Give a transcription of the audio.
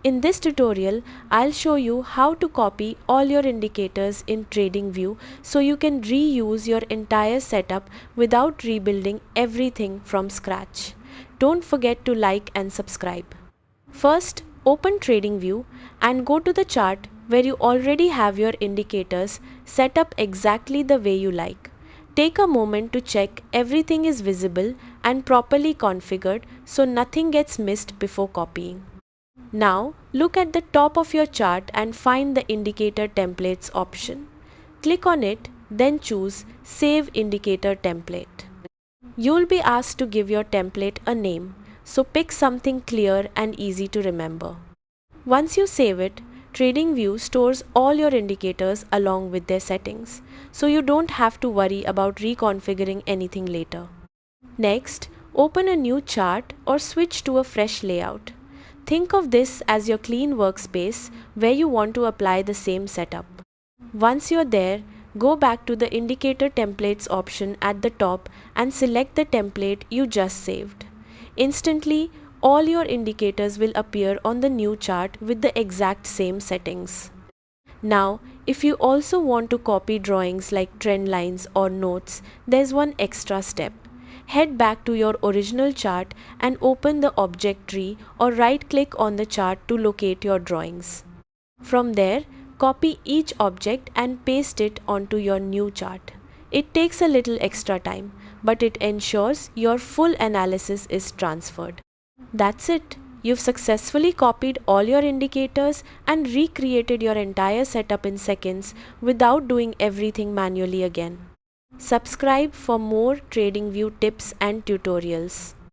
In this tutorial, I'll show you how to copy all your indicators in Tradingview so you can reuse your entire setup without rebuilding everything from scratch. Don't forget to like and subscribe. First, open Tradingview and go to the chart where you already have your indicators set up exactly the way you like. Take a moment to check everything is visible and properly configured so nothing gets missed before copying. Now, look at the top of your chart and find the Indicator Templates option. Click on it, then choose Save Indicator Template. You'll be asked to give your template a name, so pick something clear and easy to remember. Once you save it, Tradingview stores all your indicators along with their settings, so you don't have to worry about reconfiguring anything later. Next, open a new chart or switch to a fresh layout. Think of this as your clean workspace where you want to apply the same setup. Once you're there, go back to the Indicator Templates option at the top and select the template you just saved. Instantly, all your indicators will appear on the new chart with the exact same settings. Now, if you also want to copy drawings like trend lines or notes, there's one extra step. Head back to your original chart and open the object tree or right-click on the chart to locate your drawings. From there, copy each object and paste it onto your new chart. It takes a little extra time, but it ensures your full analysis is transferred. That's it. You've successfully copied all your indicators and recreated your entire setup in seconds without doing everything manually again. Subscribe for more Tradingview tips and tutorials.